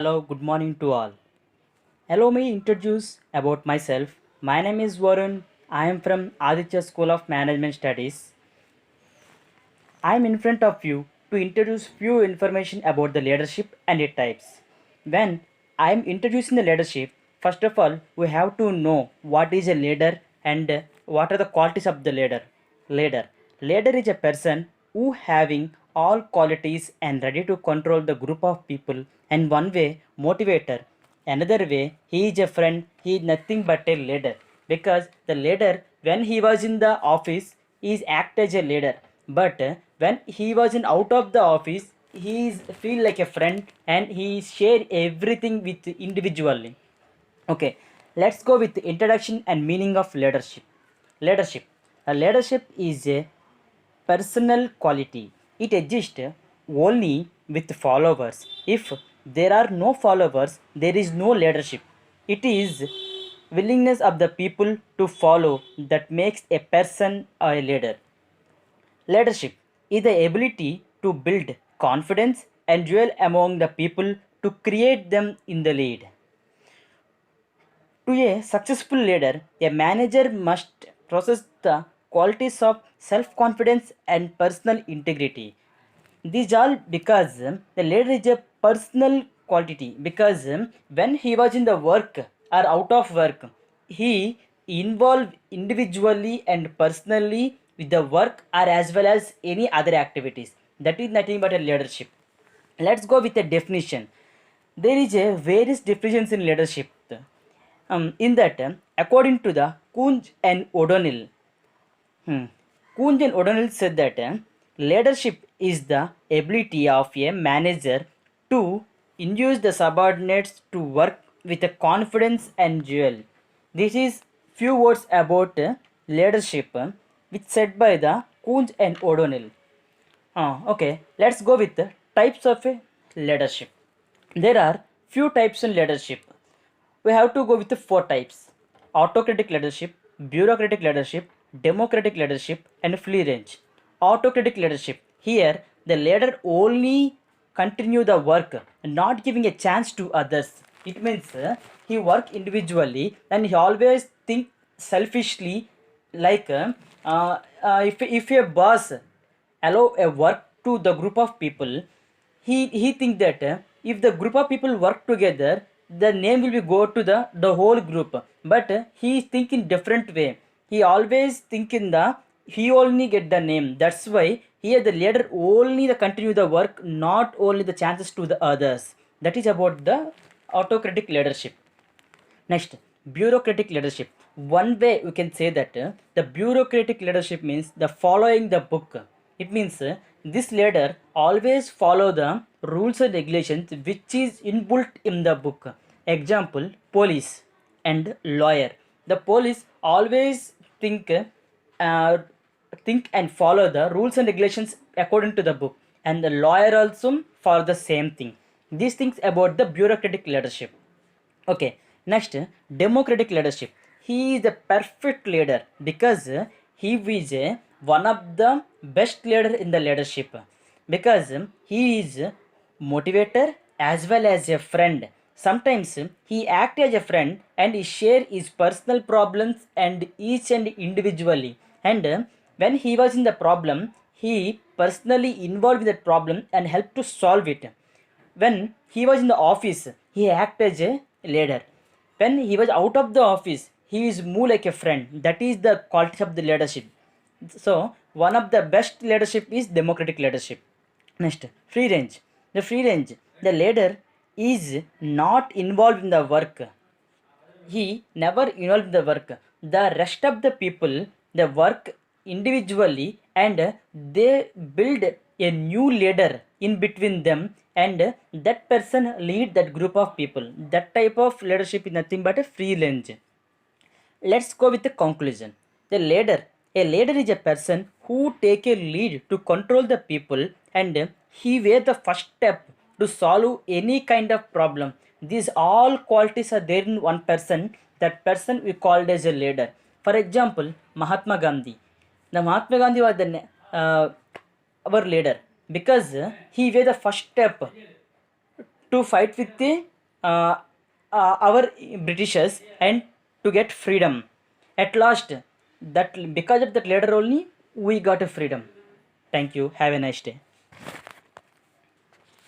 Hello, good morning to all. Allow me introduce about myself. My name is Varun. I am from Aditya School of Management Studies. I am in front of you to introduce few information about the leadership and its types. When I am introducing the leadership, first of all, we have to know what is a leader and what are the qualities of the leader. Leader. Leader is a person who having all qualities and ready to control the group of people and one way motivator. Another way, he is a friend, he is nothing but a leader. Because the leader, when he was in the office, he is act as a leader. But when he was in out of the office, he is feel like a friend and he share everything with individually. Okay, let's go with the introduction and meaning of leadership. Leadership. A leadership is a personal quality. It exists only with followers. If there are no followers, there is no leadership. It is willingness of the people to follow that makes a person a leader. Leadership is the ability to build confidence and dwell among the people to create them in the lead. To a successful leader, a manager must possess the qualities of self confidence and personal integrity. These all because the leader is a personal quality because when he was in the work or out of work, he involved individually and personally with the work or as well as any other activities. That is nothing but a leadership. Let's go with a definition. There is a various definitions in leadership. In that, according to the Kunj and O'Donnell, Kunj and O'Donnell said that leadership is the ability of a manager to induce the subordinates to work with a confidence and zeal. This is few words about leadership, which said by the Kunj and O'Donnell. Okay, let's go with the types of leadership. There are few types in leadership. We have to go with the four types: autocratic leadership, bureaucratic leadership, democratic leadership, and free range. Autocratic leadership. Here, the leader only continue the work, not giving a chance to others. It means he work individually and he always think selfishly. Like if a boss allow a work to the group of people, he think that if the group of people work together, the name will be go to the whole group. But he think in different way. He always think in the he only get the name. That's why here the leader only the continue the work, not only the chances to the others. That is about the autocratic leadership. Next, bureaucratic leadership. One way we can say that the bureaucratic leadership means the following the book. It means this leader always follow the rules and regulations which is inbuilt in the book. Example, police and lawyer. The police always uh, think and follow the rules and regulations according to the book, and the lawyer also follow the same thing. These things about the bureaucratic leadership. Okay, next, democratic leadership. He is the perfect leader because he is one of the best leader in the leadership because he is motivator as well as a friend. Sometimes he act as a friend and he share his personal problems and each and individually. And when he was in the problem, he personally involved in that problem and helped to solve it. When he was in the office, he acted as a leader. When he was out of the office, he is more like a friend. That is the quality of the leadership. So one of the best leadership is democratic leadership. Next, free range. The free range, the leader is not involved in the work. He never involved in the work. The rest of the people they work individually and they build a new leader in between them, and that person lead that group of people. That type of leadership is nothing but a free range. Let's go with the conclusion. The leader. A leader is a person who take a lead to control the people, and he wear the first step to solve any kind of problem. These all qualities are there in one person. That person we called as a leader. For example, Mahatma Gandhi. The Mahatma Gandhi was the our leader because he wear the first step to fight with the uh, our Britishers and to get freedom. At last, that because of that leader only we got a freedom. Thank you. Have a nice day.